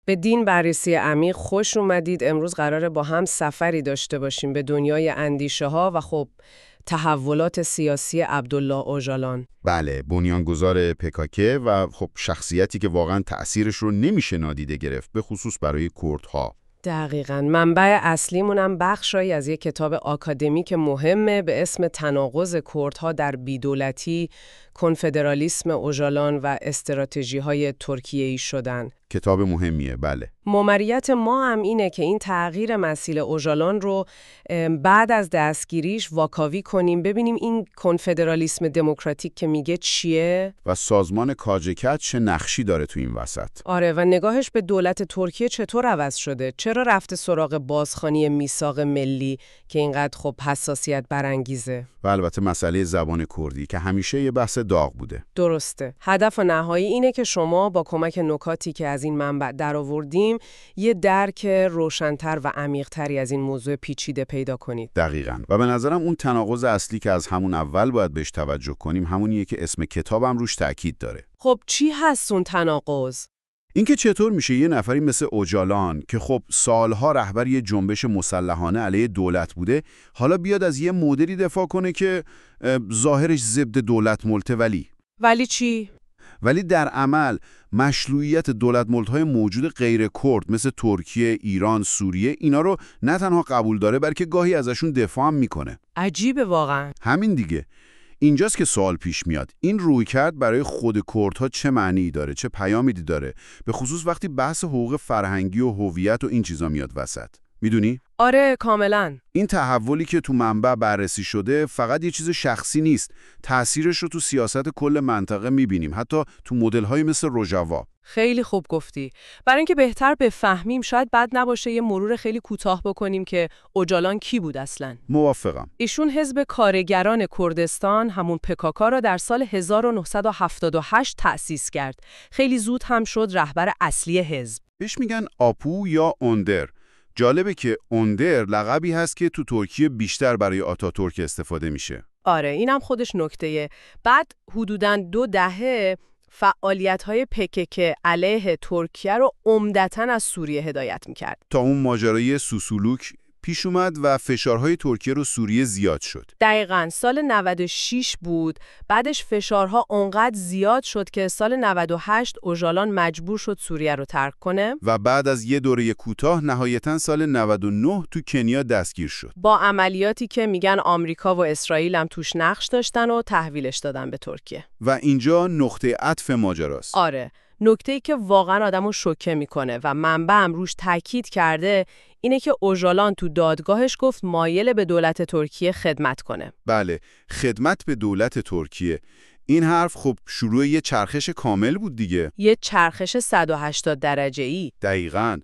به دین بررسی عمیق خوش اومدید. امروز قراره با هم سفری داشته باشیم به دنیای اندیشه ها و خب تحولات سیاسی عبدالله اوژالان. بله، بنیانگذار پک‌ک و خب شخصیتی که واقعا تأثیرش رو نمیشه نادیده گرفت، به خصوص برای کردها. دقیقاً. منبع اصلیمونم بخشایی از یک کتاب آکادمیک مهمه به اسم تناقض کردها در بی‌دولتی، کنفدرالیسم اوژالان و استراتژی‌های ترکیه‌ای شدن. کتاب مهمیه، بله. ممریت ما هم اینه که این تغییر مسیر اوژالان رو بعد از دستگیریش واکاوی کنیم، ببینیم این کنفدرالیسم دموکراتیک که میگه چیه و سازمان کاجکت چه نقشی داره تو این وسط. آره، و نگاهش به دولت ترکیه چطور عوض شده، چرا رفته سراغ بازخوانی میثاق ملی که اینقدر خب حساسیت برانگیزه. و البته مسئله زبان کردی که همیشه یه بحث داغ بوده. درسته. هدف نهایی اینه که شما با کمک نکاتی که از این منبع درآوردیم یه درک روشن‌تر و عمیق‌تری از این موضوع پیچیده پیدا کنید. دقیقاً. و به نظرم اون تناقض اصلی که از همون اول باید بهش توجه کنیم همونیه که اسم کتابم روش تأکید داره. خب چی هست اون تناقض؟ اینکه چطور میشه یه نفری مثل اوژالان که خب سالها رهبر یه جنبش مسلحانه علیه دولت بوده، حالا بیاد از یه مدلی دفاع کنه که ظاهرش ضد دولت ملته، ولی چی؟ ولی در عمل مشروعیت دولت ملت‌های موجود غیر کرد مثل ترکیه، ایران، سوریه اینا رو نه تنها قبول داره بلکه گاهی ازشون دفاع هم میکنه. عجیبه واقعا. همین دیگه. اینجاست که سوال پیش میاد. این رویکرد برای خود کردها چه معنی داره؟ چه پیامی داره؟ به خصوص وقتی بحث حقوق فرهنگی و هویت و این چیزا میاد وسط. میدونی؟ آره کاملا. این تحولی که تو منبع بررسی شده فقط یه چیز شخصی نیست. تأثیرش رو تو سیاست کل منطقه میبینیم، حتی تو مدل‌های مثل روژاوا. خیلی خوب گفتی. برای اینکه بهتر بفهمیم شاید بد نباشه یه مرور خیلی کوتاه بکنیم که اوژالان کی بود اصلاً. موافقم. ایشون حزب کارگران کردستان همون پک‌ک را در سال 1978 تأسیس کرد. خیلی زود هم شد رهبر اصلی حزب. بهش میگن آپو یا اوندر. جالبه که اوندر لقبی هست که تو ترکیه بیشتر برای آتاتورک استفاده میشه. آره اینم خودش نکته‌ایه. بعد حدوداً 2 دهه فعالیت‌های پک‌ک علیه ترکیه رو عمدتاً از سوریه هدایت می‌کرد. تا اون ماجرای سوسولوک پیش اومد و فشارهای ترکیه رو سوریه زیاد شد. دقیقاً سال 96 بود. بعدش فشارها اونقدر زیاد شد که سال 98 اوژالان مجبور شد سوریه رو ترک کنه و بعد از یه دوره کوتاه نهایتاً سال 99 تو کنیا دستگیر شد. با عملیاتی که میگن آمریکا و اسرائیل هم توش نقش داشتن و تحویلش دادن به ترکیه. و اینجا نقطه عطف ماجراست. آره، نکته‌ای که واقعاً آدمو شوکه میکنه و منبعم روش تاکید کرده اینه که اوژالان تو دادگاهش گفت مایل به دولت ترکیه خدمت کنه. بله، خدمت به دولت ترکیه. این حرف خب شروع یه چرخش کامل بود دیگه. یه چرخش 180 درجه‌ای. دقیقاً.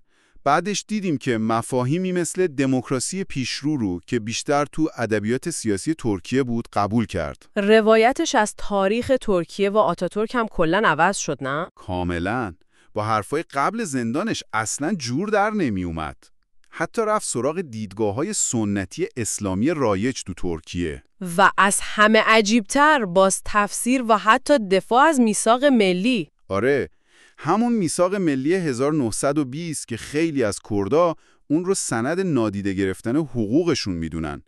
بعدش دیدیم که مفاهیمی مثل دموکراسی پیشرو رو که بیشتر تو ادبیات سیاسی ترکیه بود قبول کرد. روایتش از تاریخ ترکیه و آتاتورک هم کلاً عوض شد، نه؟ کاملاً. با حرفای قبل زندانش اصلاً جور در نمی اومد. حتی رفت سراغ دیدگاه‌های سنتی اسلامی رایج تو ترکیه. و از همه عجیبتر باز تفسیر و حتی دفاع از میثاق ملی. آره، همون میثاق ملی 1920 که خیلی از کردا اون رو سند نادیده گرفتن حقوقشون میدونن.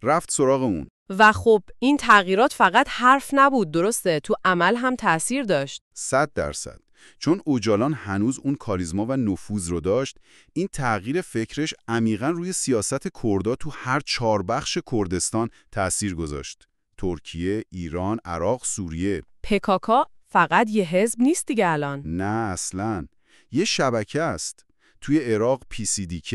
رفت سراغ اون. و خب این تغییرات فقط حرف نبود، درسته؟ تو عمل هم تأثیر داشت. 100%. چون اوژالان هنوز اون کاریزما و نفوذ رو داشت، این تغییر فکرش عمیقاً روی سیاست کردا تو هر 4 بخش کردستان تأثیر گذاشت. ترکیه، ایران، عراق، سوریه. پک‌ک فقط یه حزب نیست دیگه الان. نه اصلاً. یه شبکه است. توی عراق PCDK،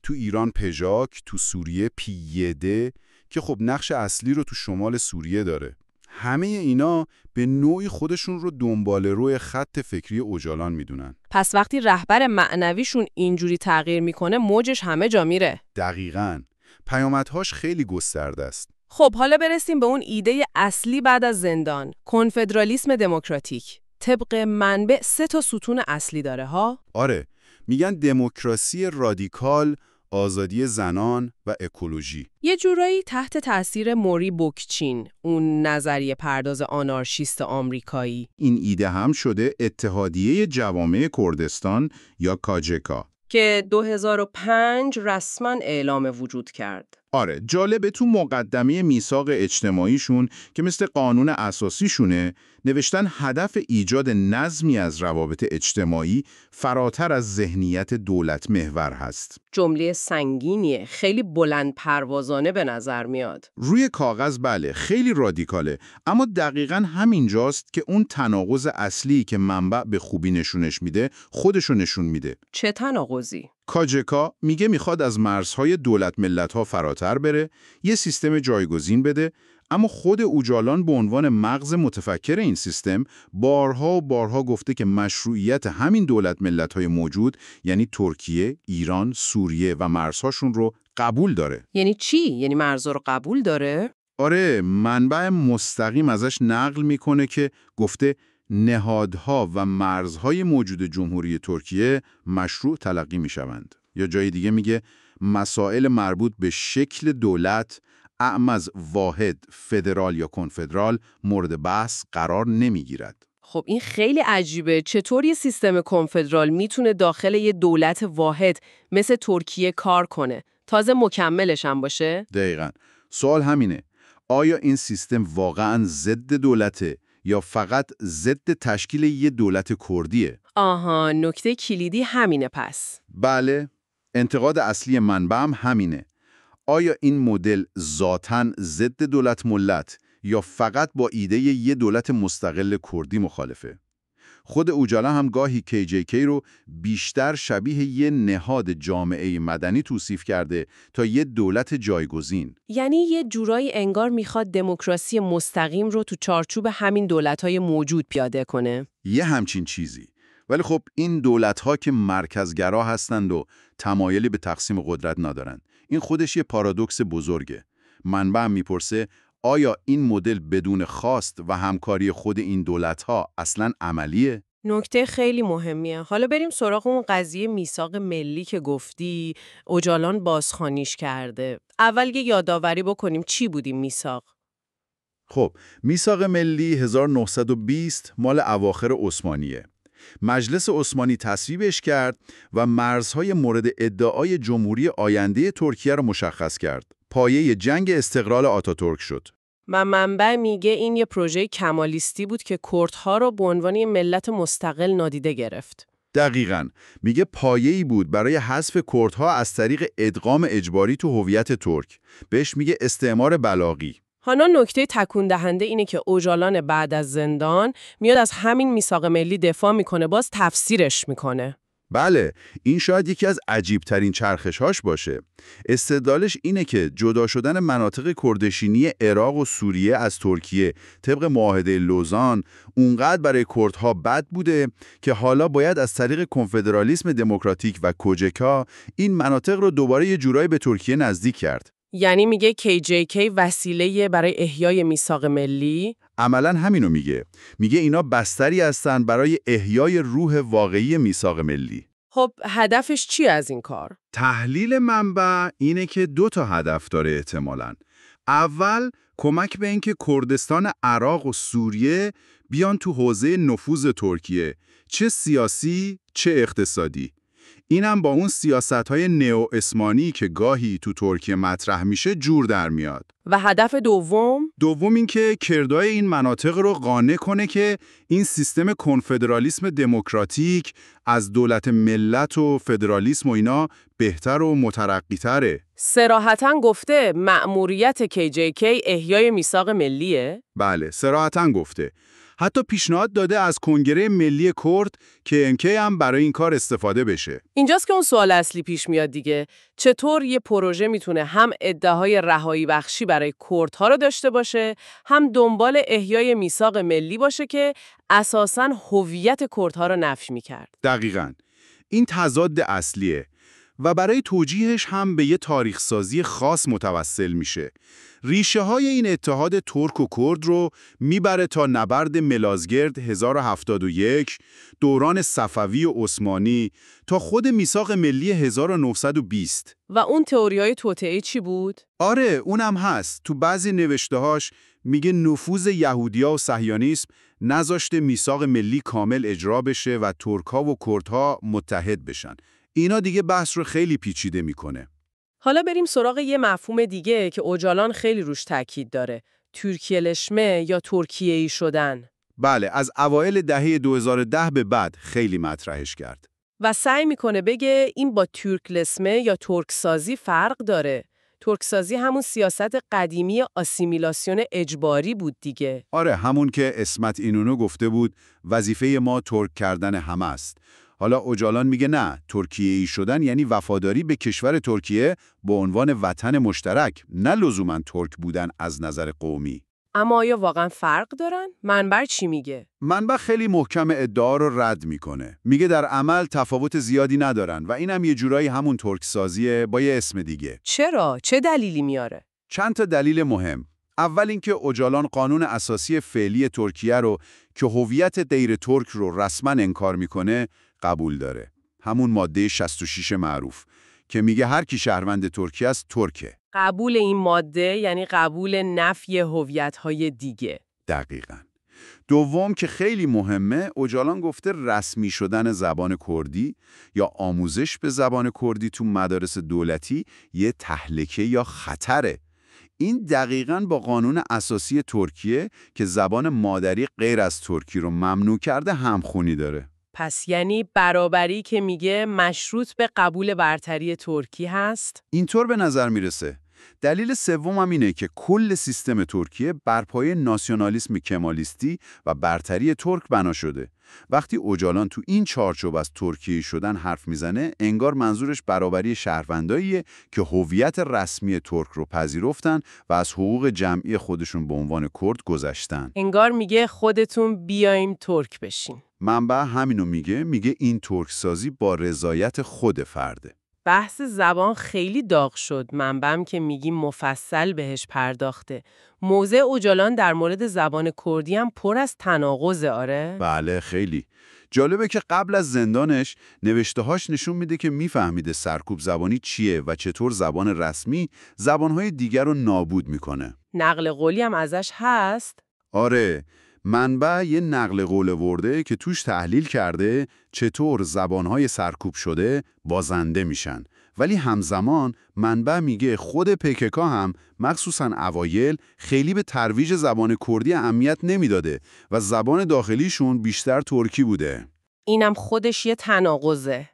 تو ایران پژاک، تو سوریه PYD که خب نقش اصلی رو تو شمال سوریه داره. همه اینا به نوعی خودشون رو دنباله روی خط فکری اوژالان میدونن. پس وقتی رهبر معنویشون اینجوری تغییر میکنه موجش همه جا میره. دقیقاً. پیامدهاش خیلی گسترده است. خب حالا برسیم به اون ایده اصلی بعد از زندان، کنفدرالیسم دموکراتیک. طبق منبع 3 ستون اصلی داره ها؟ آره، میگن دموکراسی رادیکال، آزادی زنان و اکولوژی. یه جورایی تحت تاثیر موری بوکچین، اون نظریه پرداز آنارشیست آمریکایی، این ایده هم شده اتحادیه جوامع کردستان یا کاجکا که 2005 رسما اعلام وجود کرد. آره، جالبه تو مقدمه میثاق اجتماعیشون که مثل قانون اساسیشونه نوشتن هدف ایجاد نظمی از روابط اجتماعی فراتر از ذهنیت دولت محور هست. جمله سنگینیه، خیلی بلند پروازانه به نظر میاد. روی کاغذ بله، خیلی رادیکاله، اما دقیقاً همینجاست که اون تناقض اصلی که منبع به خوبی نشونش میده، خودشو نشون میده. چه تناقضی؟ کاجکا میگه میخواد از مرزهای دولت ملت‌ها فراتر بره، یه سیستم جایگزین بده، اما خود اوجالان به عنوان مغز متفکر این سیستم بارها و بارها گفته که مشروعیت همین دولت ملت‌های موجود، یعنی ترکیه، ایران، سوریه و مرزهاشون رو قبول داره. یعنی چی؟ یعنی مرزها رو قبول داره؟ آره، منبع مستقیم ازش نقل میکنه که گفته نهادها و مرزهای موجود جمهوری ترکیه مشروع تلقی میشوند. یا جای دیگه میگه مسائل مربوط به شکل دولت اعم از واحد، فدرال یا کنفدرال مورد بحث قرار نمیگیرد. خب این خیلی عجیبه. چطور یه سیستم کنفدرال میتونه داخل یه دولت واحد مثل ترکیه کار کنه؟ تازه مکملش هم باشه؟ دقیقاً. سوال همینه. آیا این سیستم واقعاً ضد دولته یا فقط ضد تشکیل یه دولت کردیه؟ آها، نکته کلیدی همینه پس. بله، انتقاد اصلی منبع هم همینه. آیا این مدل ذاتاً ضد دولت ملت یا فقط با ایده یه دولت مستقل کردی مخالفه؟ خود اوجالا هم گاهی KJK رو بیشتر شبیه یه نهاد جامعه مدنی توصیف کرده تا یه دولت جایگزین. یعنی یه جورایی انگار میخواد دموکراسی مستقیم رو تو چارچوب همین دولت‌های موجود پیاده کنه. یه همچین چیزی. ولی خب این دولت‌ها که مرکزگرا هستند و تمایلی به تقسیم قدرت ندارن. این خودش یه پارادوکس بزرگه. منبع میپرسه آیا این مدل بدون خواست و همکاری خود این دولت‌ها اصلاً عملیه؟ نکته خیلی مهمیه. حالا بریم سراغ اون قضیه میثاق ملی که گفتی اوجالان بازخوانیش کرده. اول یه یادآوری بکنیم چی بود این میثاق؟ خب، میثاق ملی 1920 مال اواخر عثمانیه. مجلس عثمانی تصویبش کرد و مرزهای مورد ادعای جمهوری آینده ترکیه را مشخص کرد. پایه جنگ استقلال آتاتورک شد. و منبع میگه این یه پروژه کمالیستی بود که کردها رو به عنوان یه ملت مستقل نادیده گرفت. دقیقاً. میگه پایه‌ای بود برای حذف کردها از طریق ادغام اجباری تو هویت ترک. بهش میگه استعمار بلاغی. حالا نکته تکون دهنده اینه که اوجالان بعد از زندان میاد از همین میثاق ملی دفاع میکنه، باز تفسیرش میکنه. بله، این شاید یکی از عجیبترین چرخش‌هاش باشه. استدلالش اینه که جدا شدن مناطق کردشینی عراق و سوریه از ترکیه طبق معاهده لوزان اونقدر برای کردها بد بوده که حالا باید از طریق کنفدرالیسم دموکراتیک و کوجکا این مناطق رو دوباره یه جورایی به ترکیه نزدیک کرد. یعنی میگه KJK وسیله برای احیای میثاق ملی؟ عملاً همینو میگه. میگه اینا بستری هستن برای احیای روح واقعی میثاق ملی. خب هدفش چی از این کار؟ تحلیل منبع اینه که 2 تا هدف داره احتمالاً. اول، کمک به اینکه کردستان عراق و سوریه بیان تو حوزه نفوذ ترکیه، چه سیاسی چه اقتصادی. اینم با اون سیاست‌های نئو عثمانی که گاهی تو ترکیه مطرح میشه جور در میاد. و هدف دوم این که کردای این مناطق رو قانع کنه که این سیستم کنفدرالیسم دموکراتیک از دولت ملت و فدرالیسم و اینا بهتر و مترقی‌تره. صراحتاً گفته مأموریت KJK احیای میثاق ملیه؟ بله، صراحتاً گفته. حتی پیشنهاد داده از کنگره ملی کرد که MK هم برای این کار استفاده بشه. اینجاست که اون سوال اصلی پیش میاد دیگه. چطور یه پروژه میتونه هم ادعاهای رهایی بخشی برای کردها رو داشته باشه، هم دنبال احیای میثاق ملی باشه که اساساً هویت کردها رو نفی میکرد؟ دقیقاً. این تضاد اصلیه. و برای توجیهش هم به یه تاریخ‌سازی خاص متوسل میشه. ریشه های این اتحاد ترک و کرد رو میبره تا نبرد ملازگرد 1071، دوران صفوی و عثمانی تا خود میثاق ملی 1920. و اون تئوریای توطئه چی بود؟ آره، اونم هست. تو بعضی نوشته‌هاش میگه نفوذ یهودیا و صهیونیسم نذاشته میثاق ملی کامل اجرا بشه و ترک‌ها و کردها متحد بشن. اینا دیگه بحث رو خیلی پیچیده میکنه. حالا بریم سراغ یه مفهوم دیگه که اوجالان خیلی روش تاکید داره. ترکیه‌لشمه یا ترکیه‌ای شدن. بله، از اوایل دهه 2010 به بعد خیلی مطرحش کرد. و سعی میکنه بگه این با ترکلسمه یا ترکسازی فرق داره. ترکسازی همون سیاست قدیمی آسیمیلاسیون اجباری بود دیگه. آره، همون که اسمت اینونو گفته بود وظیفه ما ترک کردن همه است. حالا اوجالان میگه نه، ترکیه‌ای شدن یعنی وفاداری به کشور ترکیه به عنوان وطن مشترک، نه لزوماً ترک بودن از نظر قومی. اما آیا واقعا فرق دارن؟ منبع چی میگه؟ منبع خیلی محکم ادعا رو رد میکنه. میگه در عمل تفاوت زیادی ندارن و اینم یه جورایی همون ترکسازیه با یه اسم دیگه. چرا؟ چه دلیلی میاره؟ چند تا دلیل مهم. اول اینکه اوجالان قانون اساسی فعلی ترکیه رو که هویت غیر ترک رو رسما انکار میکنه قبول داره. همون ماده 66 معروف که میگه هر کی شهروند ترکیه است ترکه. قبول این ماده یعنی قبول نفی هویت‌های دیگه. دقیقاً. دوم که خیلی مهمه، اوجالان گفته رسمی شدن زبان کردی یا آموزش به زبان کردی تو مدارس دولتی یه تهلکه یا خطره. این دقیقاً با قانون اساسی ترکیه که زبان مادری غیر از ترکی رو ممنوع کرده همخونی داره. پس یعنی برابری که میگه مشروط به قبول برتری ترکی هست؟ اینطور به نظر میرسه. دلیل سوم هم اینه که کل سیستم ترکیه بر پایه ناسیونالیسم کمالیستی و برتری ترک بنا شده. وقتی اوجالان تو این چارچوب از ترکیه شدن حرف میزنه، انگار منظورش برابری شهرونداییه که هویت رسمی ترک رو پذیرفتن و از حقوق جمعی خودشون به عنوان کرد گذشتن. انگار میگه خودتون بیایم ترک بشین. منبع همینو میگه این ترکسازی با رضایت خود فرده. بحث زبان خیلی داغ شد. منبعم که میگیم مفصل بهش پرداخته. موضع اوجالان در مورد زبان کردی هم پر از تناقضه. آره؟ بله، خیلی. جالبه که قبل از زندانش نوشته‌هاش نشون میده که میفهمیده سرکوب زبانی چیه و چطور زبان رسمی زبانهای دیگر رو نابود میکنه. نقل قولی هم ازش هست؟ آره، منبع یه نقل قول ورده که توش تحلیل کرده چطور زبانهای سرکوب شده بازنده میشن. ولی همزمان منبع میگه خود پکک هم مخصوصاً اوایل خیلی به ترویج زبان کردی اهمیت نمیداده و زبان داخلیشون بیشتر ترکی بوده. اینم خودش یه تناقضه.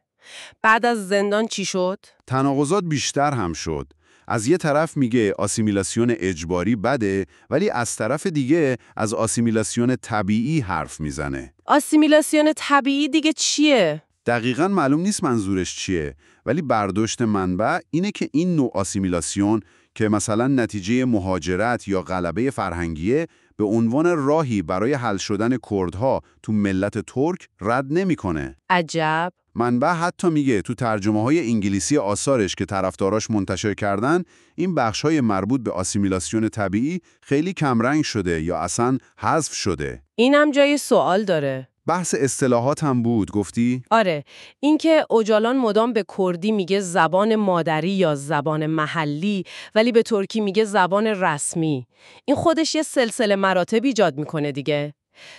بعد از زندان چی شد؟ تناقضات بیشتر هم شد. از یه طرف میگه آسیمیلاسیون اجباری بده، ولی از طرف دیگه از آسیمیلاسیون طبیعی حرف میزنه. آسیمیلاسیون طبیعی دیگه چیه؟ دقیقاً معلوم نیست منظورش چیه، ولی برداشت منبع اینه که این نوع آسیمیلاسیون که مثلا نتیجه مهاجرت یا غلبه فرهنگیه به عنوان راهی برای حل شدن کردها تو ملت ترک رد نمیکنه. عجب. منبع حتی میگه تو ترجمه‌های انگلیسی آثارش که طرفداراش منتشر کردن، این بخش‌های مربوط به آسیمیلاسیون طبیعی خیلی کمرنگ شده یا اصلاً حذف شده. اینم جای سوال داره. بحث اصطلاحات هم بود، گفتی؟ آره، اینکه اوجالان مدام به کردی میگه زبان مادری یا زبان محلی، ولی به ترکی میگه زبان رسمی. این خودش یه سلسله مراتب ایجاد میکنه دیگه.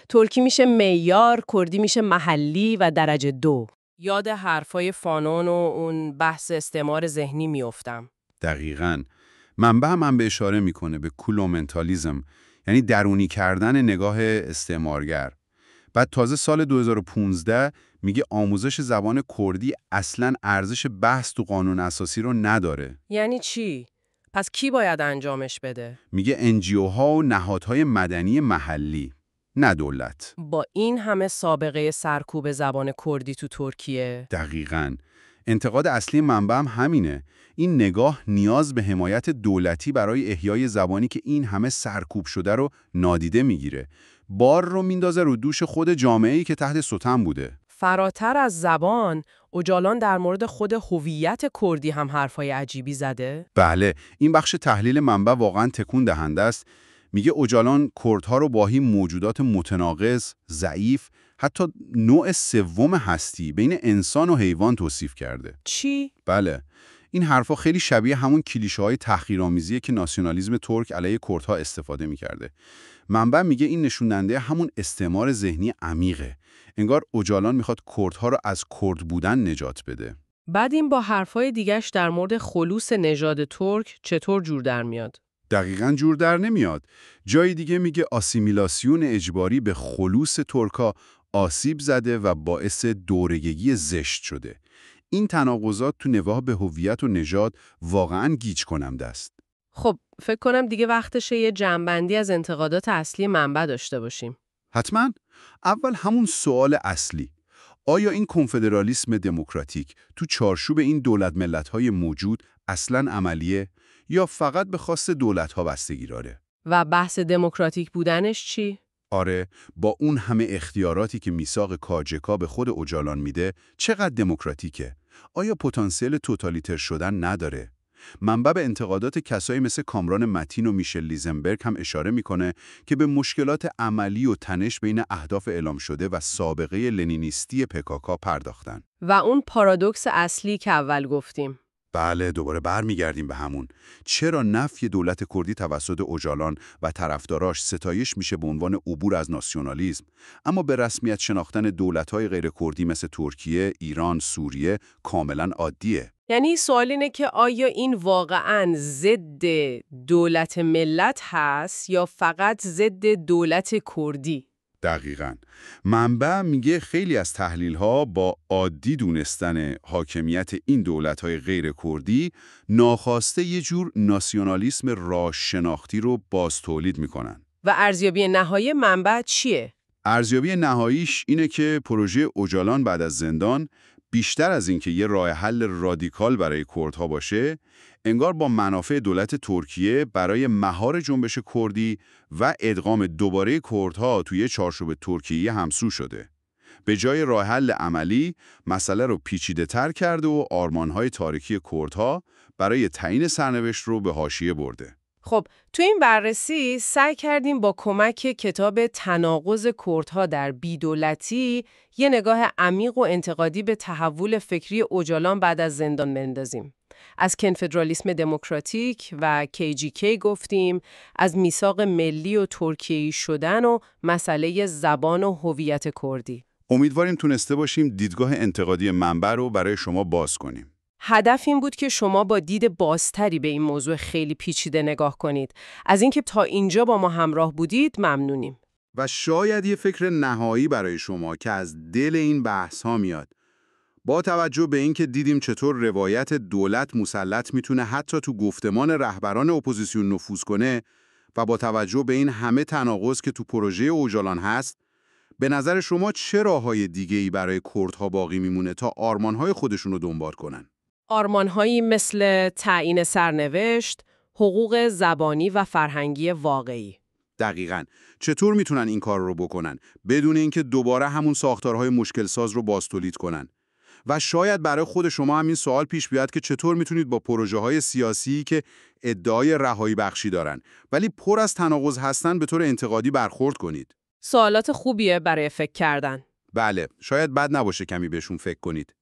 ترکی میشه معیار، کردی میشه محلی و درجه 2. یاد حرفای فانون و اون بحث استعمار ذهنی میافتم. دقیقاً. منبع هم به اشاره میکنه به کولومنتالیزم، یعنی درونی کردن نگاه استعمارگر. بعد تازه سال 2015 میگه آموزش زبان کردی اصلاً ارزش بحث تو قانون اساسی رو نداره. یعنی چی؟ پس کی باید انجامش بده؟ میگه NGO ها و نهادهای مدنی محلی، نه دولت. با این همه سابقه سرکوب زبان کردی تو ترکیه؟ دقیقاً. انتقاد اصلی منبع هم همینه. این نگاه نیاز به حمایت دولتی برای احیای زبانی که این همه سرکوب شده رو نادیده میگیره. بار رو میندازه رو دوش خود جامعه‌ای که تحت ستم بوده. فراتر از زبان، اوجالان در مورد خود هویت کردی هم حرفای عجیبی زده؟ بله، این بخش تحلیل منبع واقعا تکون دهنده است. میگه اوجالان کردها رو با موجودات متناقض، ضعیف، حتی نوع سوم هستی بین انسان و حیوان توصیف کرده. چی؟ بله، این حرفا خیلی شبیه همون کلیشه‌های تحقیرآمیزیه که ناسیونالیسم ترک علیه کردها استفاده می‌کرده. منبع میگه این نشوننده همون استعمار ذهنی عمیقه. انگار اوجالان میخواد کردها رو از کرد بودن نجات بده. بعد این با حرفای دیگش در مورد خلوص نژاد ترک چطور جور در میاد؟ دقیقاً جور در نمیاد. جای دیگه میگه آسیمیلاسیون اجباری به خلوص ترکا آسیب زده و باعث دورگگی زشت شده. این تناقضات تو نگاه به هویت و نژاد واقعاً گیج کننده است. خب، فکر کنم دیگه وقتشه یه جمع‌بندی از انتقادات اصلی منبع داشته باشیم. حتماً. اول همون سوال اصلی. آیا این کنفدرالیسم دموکراتیک تو چارچوب این دولت ملت‌های موجود اصلاً عملیه یا فقط به خواست دولت‌ها بستگی داره؟ و بحث دموکراتیک بودنش چی؟ آره، با اون همه اختیاراتی که میثاق کاجکا به خود اوجالان میده، چقدر دموکراتیکه؟ آیا پتانسیل توتالیتر شدن نداره؟ منبع به انتقادات کسایی مثل کامران متین و میشل لیزنبرگ هم اشاره میکنه که به مشکلات عملی و تنش بین اهداف اعلام شده و سابقه لنینیستی پکاکا پرداختن. و اون پارادوکس اصلی که اول گفتیم. بله، دوباره برمیگردیم به همون. چرا نفی دولت کردی توسط اوجالان و طرفداراش ستایش میشه به عنوان عبور از ناسیونالیسم، اما به رسمیت شناختن دولت‌های غیر کردی مثل ترکیه، ایران، سوریه کاملا عادیه؟ یعنی سوال اینه که آیا این واقعاً ضد دولت ملت هست یا فقط ضد دولت کردی؟ دقیقاً. منبع میگه خیلی از تحلیل‌ها با عادی دونستن حاکمیت این دولت‌های غیر کردی ناخواسته یه جور ناسیونالیسم راشناختی رو باز تولید میکنن. و ارزیابی نهایی منبع چیه؟ ارزیابی نهاییش اینه که پروژه اوجالان بعد از زندان بیشتر از اینکه یه راه حل رادیکال برای کردها باشه، انگار با منافع دولت ترکیه برای مهار جنبش کردی و ادغام دوباره کردها توی چارچوب ترکیه همسو شده. به جای راه حل عملی، مسئله رو پیچیده‌تر کرده و آرمان‌های تاریخی کردها برای تعیین سرنوشت رو به حاشیه برده. خب، تو این بررسی سعی کردیم با کمک کتاب تناقض کردها در بی‌دولتی یه نگاه عمیق و انتقادی به تحول فکری اوجالان بعد از زندان بندازیم. از کنفدرالیسم دموکراتیک و KGK گفتیم، از میثاق ملی و ترکیه‌ای شدن و مسئله زبان و هویت کردی. امیدواریم تونسته باشیم دیدگاه انتقادی منبع رو برای شما باز کنیم. هدف این بود که شما با دید بازتری به این موضوع خیلی پیچیده نگاه کنید. از اینکه تا اینجا با ما همراه بودید ممنونیم. و شاید یه فکر نهایی برای شما که از دل این بحث ها میاد. با توجه به اینکه دیدیم چطور روایت دولت مسلط میتونه حتی تو گفتمان رهبران اپوزیسیون نفوذ کنه و با توجه به این همه تناقض که تو پروژه اوجالان هست، به نظر شما چه راههای دیگه‌ای برای کردها باقی میمونه تا آرمانهای خودشون رو دنبال کنن؟ آرمان‌هایی مثل تعیین سرنوشت، حقوق زبانی و فرهنگی واقعی. دقیقاً. چطور میتونن این کار رو بکنن بدون اینکه دوباره همون ساختارهای مشکل ساز رو بازتولید کنن؟ و شاید برای خود شما هم این سوال پیش بیاد که چطور میتونید با پروژه‌های سیاسی که ادعای رهایی بخشی دارن ولی پر از تناقض هستن به طور انتقادی برخورد کنید. سوالات خوبیه برای فکر کردن. بله، شاید بد نباشه کمی بهشون فکر کنید.